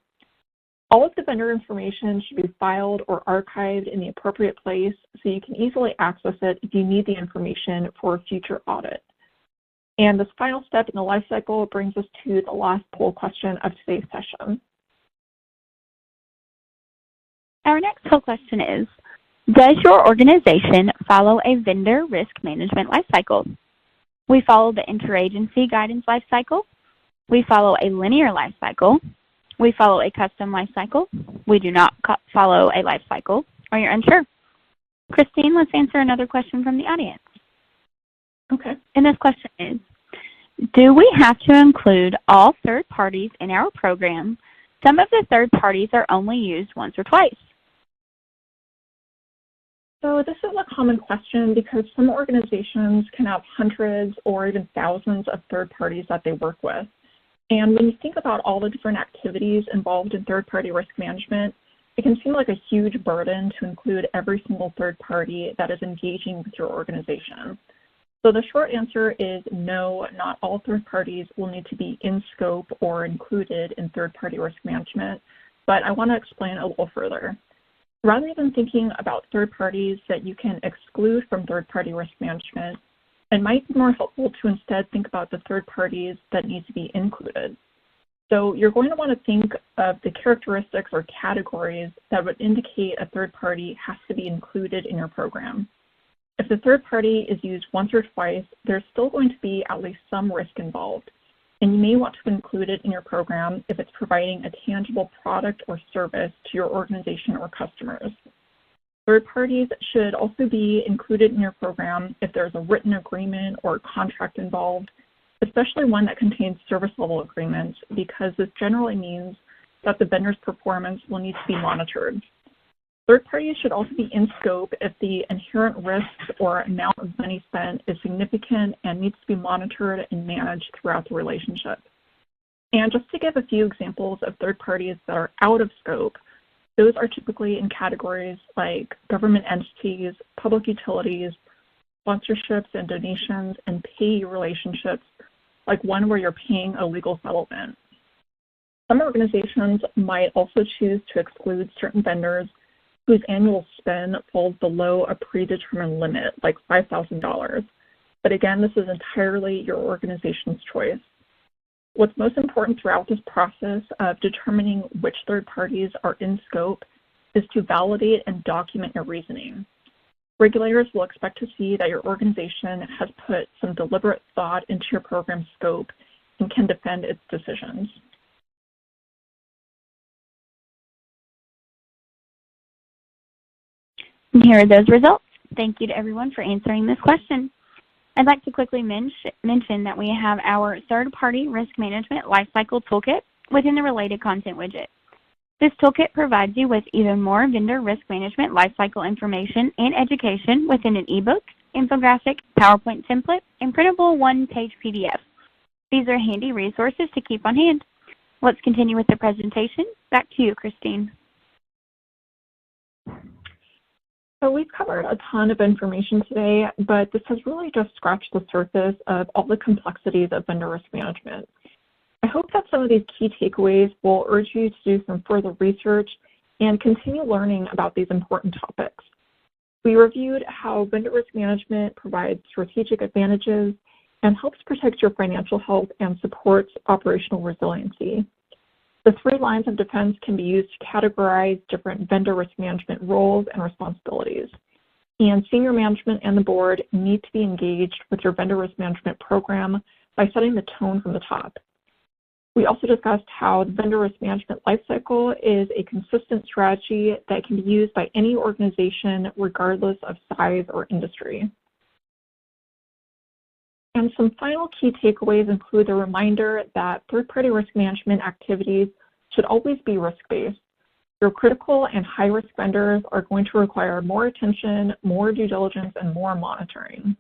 All of the vendor information should be filed or archived in the appropriate place so you can easily access it if you need the information for a future audit. And this final step in the life cycle brings us to the last poll question of today's session. Our next poll question is, does your organization follow a vendor risk management life cycle? We follow the interagency guidance life cycle. We follow a linear life cycle. We follow a custom life cycle. We do not follow a life cycle, or you're unsure. Christine, let's answer another question from the audience. Okay. And this question is, do we have to include all third parties in our program? Some of the third parties are only used once or twice. So this is a common question because some organizations can have hundreds or even thousands of third parties that they work with. And when you think about all the different activities involved in third-party risk management, it can seem like a huge burden to include every single third party that is engaging with your organization. So the short answer is no, not all third parties will need to be in scope or included in third-party risk management, but I want to explain a little further. Rather than thinking about third parties that you can exclude from third-party risk management, it might be more helpful to instead think about the third parties that need to be included. So you're going to want to think of the characteristics or categories that would indicate a third party has to be included in your program. If the third party is used once or twice, there's still going to be at least some risk involved, and you may want to include it in your program if it's providing a tangible product or service to your organization or customers. Third parties should also be included in your program if there's a written agreement or contract involved, especially one that contains service level agreements, because this generally means that the vendor's performance will need to be monitored. Third parties should also be in scope if the inherent risks or amount of money spent is significant and needs to be monitored and managed throughout the relationship. And just to give a few examples of third parties that are out of scope, those are typically in categories like government entities, public utilities, sponsorships and donations, and payee relationships, like one where you're paying a legal settlement. Some organizations might also choose to exclude certain vendors whose annual spend falls below a predetermined limit, like $5,000. But again, this is entirely your organization's choice. What's most important throughout this process of determining which third parties are in scope is to validate and document your reasoning. Regulators will expect to see that your organization has put some deliberate thought into your program scope and can defend its decisions. And here are those results. Thank you to everyone for answering this question. I'd like to quickly mention that we have our third-party risk management lifecycle toolkit within the related content widget. This toolkit provides you with even more vendor risk management lifecycle information and education within an ebook, infographic, PowerPoint template, and printable one-page PDF. These are handy resources to keep on hand. Let's continue with the presentation. Back to you, Christine. So we've covered a ton of information today, but this has really just scratched the surface of all the complexities of vendor risk management. I hope that some of these key takeaways will urge you to do some further research and continue learning about these important topics. We reviewed how vendor risk management provides strategic advantages and helps protect your financial health and supports operational resiliency. The 3 lines of defense can be used to categorize different vendor risk management roles and responsibilities. And senior management and the board need to be engaged with your vendor risk management program by setting the tone from the top. We also discussed how the vendor risk management lifecycle is a consistent strategy that can be used by any organization regardless of size or industry. And some final key takeaways include the reminder that third-party risk management activities should always be risk-based. Your critical and high-risk vendors are going to require more attention, more due diligence, and more monitoring.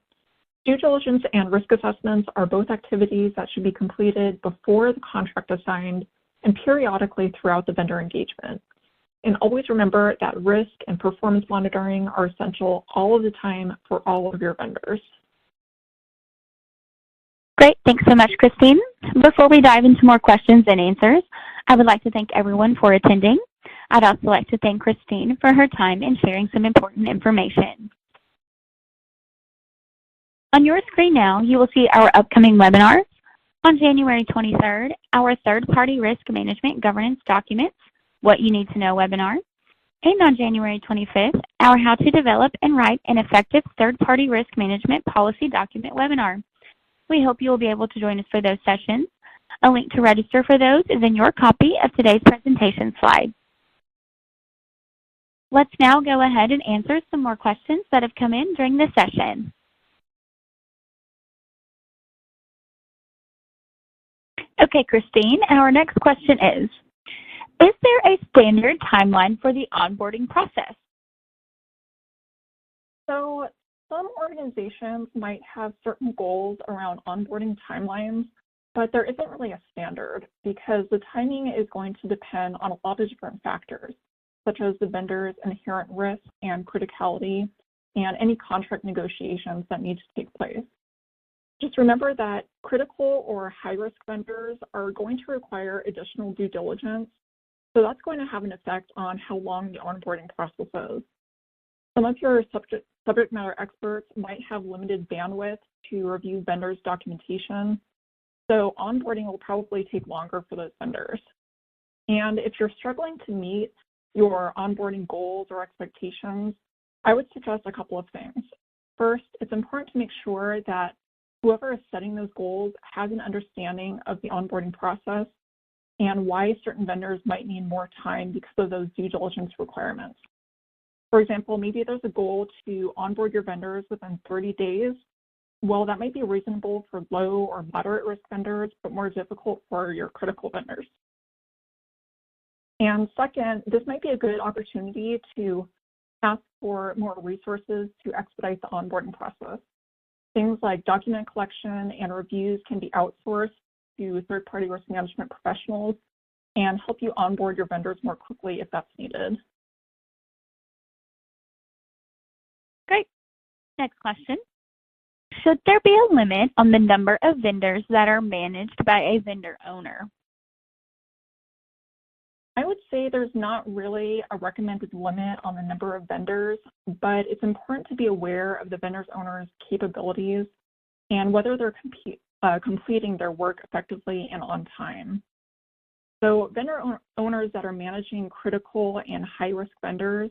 Due diligence and risk assessments are both activities that should be completed before the contract is signed and periodically throughout the vendor engagement. And always remember that risk and performance monitoring are essential all of the time for all of your vendors. Great. Thanks so much, Christine. Before we dive into more questions and answers, I would like to thank everyone for attending. I'd also like to thank Christine for her time in sharing some important information. On your screen now, you will see our upcoming webinars. On January 23rd, our third-party risk management governance documents, What You Need to Know webinar. And on January 25th, our How to Develop and Write an Effective Third-Party Risk Management Policy Document webinar. We hope you will be able to join us for those sessions. A link to register for those is in your copy of today's presentation slide. Let's now go ahead and answer some more questions that have come in during this session. Okay, Christine, our next question is there a standard timeline for the onboarding process? So some organizations might have certain goals around onboarding timelines, but there isn't really a standard because the timing is going to depend on a lot of different factors, such as the vendor's inherent risk and criticality and any contract negotiations that need to take place. Just remember that critical or high-risk vendors are going to require additional due diligence, so that's going to have an effect on how long the onboarding process is. Some of your subject matter experts might have limited bandwidth to review vendors' documentation, so onboarding will probably take longer for those vendors. And if you're struggling to meet your onboarding goals or expectations, I would suggest a couple of things. First, it's important to make sure that whoever is setting those goals has an understanding of the onboarding process and why certain vendors might need more time because of those due diligence requirements. For example, maybe there's a goal to onboard your vendors within 30 days. Well, that might be reasonable for low or moderate risk vendors, but more difficult for your critical vendors. And second, this might be a good opportunity to ask for more resources to expedite the onboarding process. Things like document collection and reviews can be outsourced to third-party risk management professionals and help you onboard your vendors more quickly if that's needed. Great. Next question. Should there be a limit on the number of vendors that are managed by a vendor owner? I would say there's not really a recommended limit on the number of vendors, but it's important to be aware of the vendor's owner's capabilities and whether they're completing their work effectively and on time. So vendor owners that are managing critical and high-risk vendors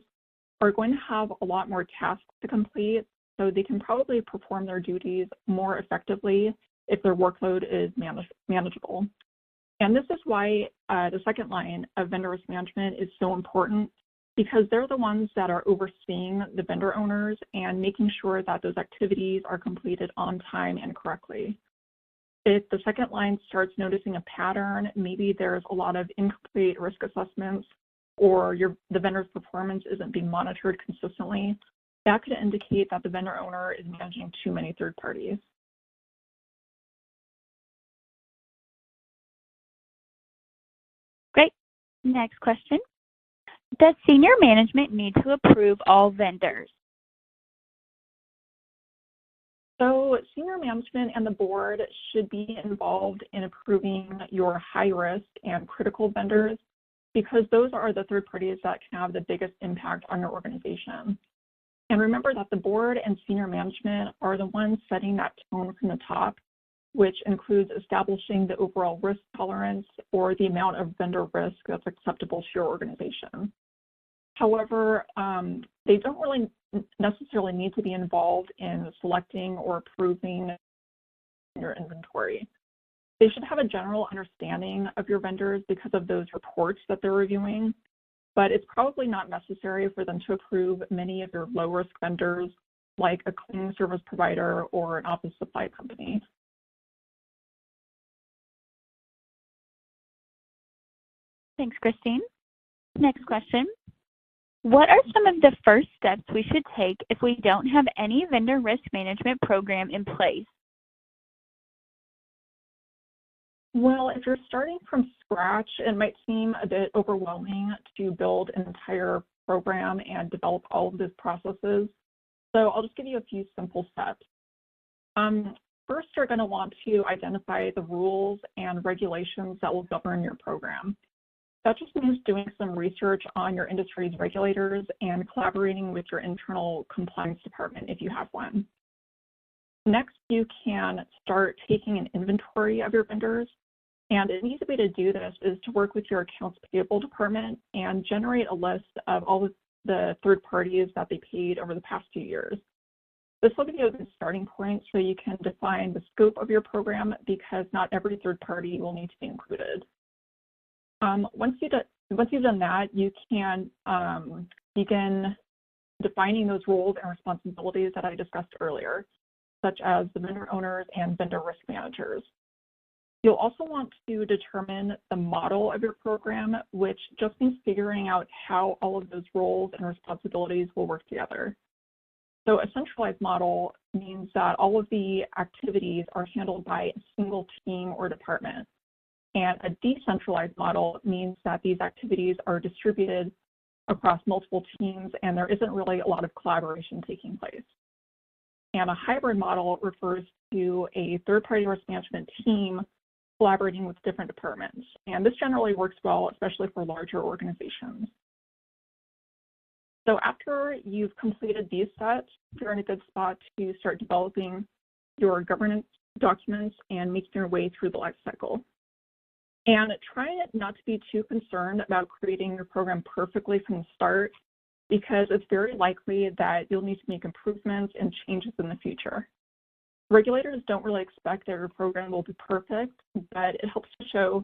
are going to have a lot more tasks to complete, so they can probably perform their duties more effectively if their workload is manageable. And this is why the second line of vendor risk management is so important, because they're the ones that are overseeing the vendor owners and making sure that those activities are completed on time and correctly. If the second line starts noticing a pattern, maybe there's a lot of incomplete risk assessments or the vendor's performance isn't being monitored consistently, that could indicate that the vendor owner is managing too many third parties. Great. Next question. Does senior management need to approve all vendors? So senior management and the board should be involved in approving your high risk and critical vendors because those are the third parties that can have the biggest impact on your organization. And remember that the board and senior management are the ones setting that tone from the top, which includes establishing the overall risk tolerance or the amount of vendor risk that's acceptable to your organization. However, they don't really necessarily need to be involved in selecting or approving your inventory. They should have a general understanding of your vendors because of those reports that they're reviewing, but it's probably not necessary for them to approve many of your low-risk vendors like a cleaning service provider or an office supply company. Thanks, Christine. Next question. What are some of the first steps we should take if we don't have any vendor risk management program in place? Well, if you're starting from scratch, it might seem a bit overwhelming to build an entire program and develop all of those processes. So I'll just give you a few simple steps. First, you're going to want to identify the rules and regulations that will govern your program. That just means doing some research on your industry's regulators and collaborating with your internal compliance department if you have one. Next, you can start taking an inventory of your vendors. And an easy way to do this is to work with your accounts payable department and generate a list of all of the third parties that they paid over the past few years. This will give you a good starting point so you can define the scope of your program because not every third party will need to be included. Once you've done that, you can begin defining those roles and responsibilities that I discussed earlier, such as the vendor owners and vendor risk managers. You'll also want to determine the model of your program, which just means figuring out how all of those roles and responsibilities will work together. So a centralized model means that all of the activities are handled by a single team or department. And a decentralized model means that these activities are distributed across multiple teams and there isn't really a lot of collaboration taking place. And a hybrid model refers to a third-party risk management team collaborating with different departments. And this generally works well, especially for larger organizations. So after you've completed these steps, you're in a good spot to start developing your governance documents and making your way through the life cycle. And try not to be too concerned about creating your program perfectly from the start, because it's very likely that you'll need to make improvements and changes in the future. Regulators don't really expect that your program will be perfect, but it helps to show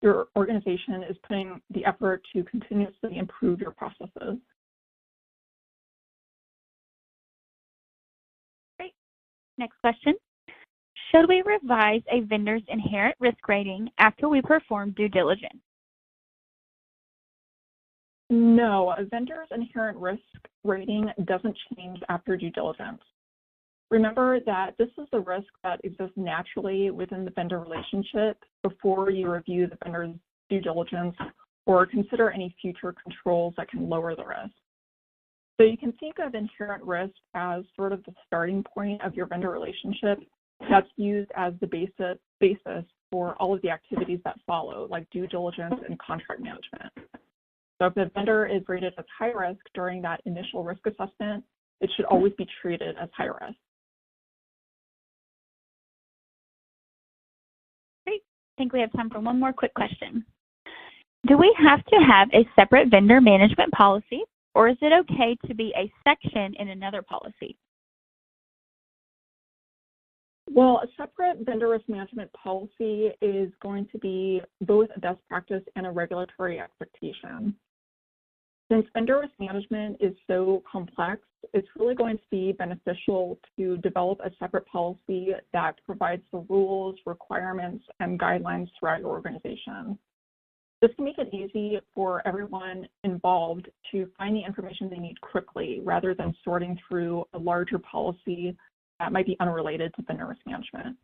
your organization is putting the effort to continuously improve your processes. Great. Next question. Should we revise a vendor's inherent risk rating after we perform due diligence? No, a vendor's inherent risk rating doesn't change after due diligence. Remember that this is the risk that exists naturally within the vendor relationship before you review the vendor's due diligence or consider any future controls that can lower the risk. So you can think of inherent risk as sort of the starting point of your vendor relationship that's used as the basis for all of the activities that follow, like due diligence and contract management. So if the vendor is rated as high risk during that initial risk assessment, it should always be treated as high risk. Great. I think we have time for one more quick question. Do we have to have a separate vendor management policy, or is it okay to be a section in another policy? Well, a separate vendor risk management policy is going to be both a best practice and a regulatory expectation. Since vendor risk management is so complex, it's really going to be beneficial to develop a separate policy that provides the rules, requirements, and guidelines throughout your organization. This can make it easy for everyone involved to find the information they need quickly rather than sorting through a larger policy that might be unrelated to vendor risk management.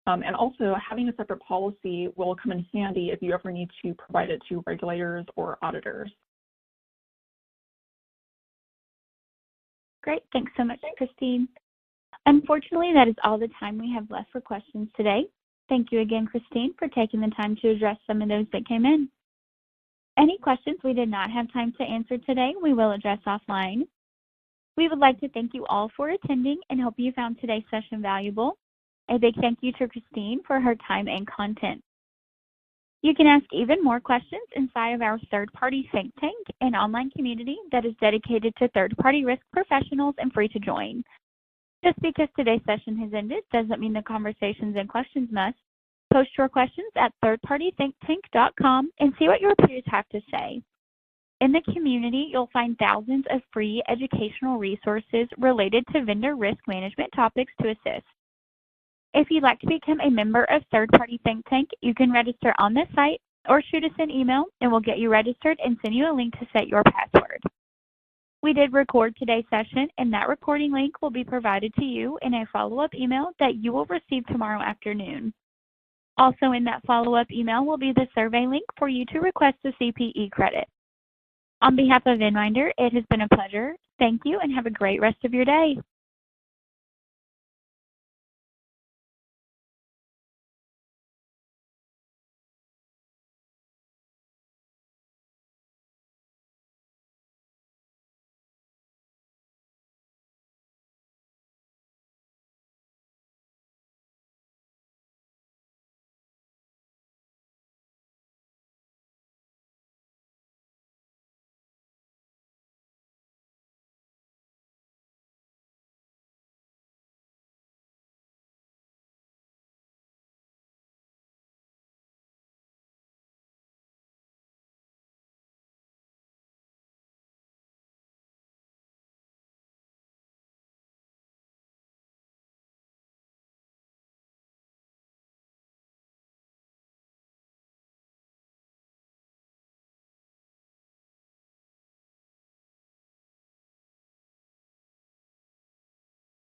And also, having a separate policy will come in handy if you ever need to provide it to regulators or auditors. Great. Thanks so much, Christine. Unfortunately, that is all the time we have left for questions today. Thank you again, Christine, for taking the time to address some of those that came in. Any questions we did not have time to answer today, we will address offline. We would like to thank you all for attending and hope you found today's session valuable. A big thank you to Christine for her time and content. You can ask even more questions inside of our third-party think tank, an online community that is dedicated to third-party risk professionals and free to join. Just because today's session has ended doesn't mean the conversations and questions must. Post your questions at thirdpartythinktank.com and see what your peers have to say. In the community, you'll find thousands of free educational resources related to vendor risk management topics to assist. If you'd like to become a member of Third Party Think Tank, you can register on this site or shoot us an email and we'll get you registered and send you a link to set your password. We did record today's session, and that recording link will be provided to you in a follow-up email that you will receive tomorrow afternoon. Also in that follow-up email will be the survey link for you to request a CPE credit. On behalf of Inminder, it has been a pleasure. Thank you and have a great rest of your day.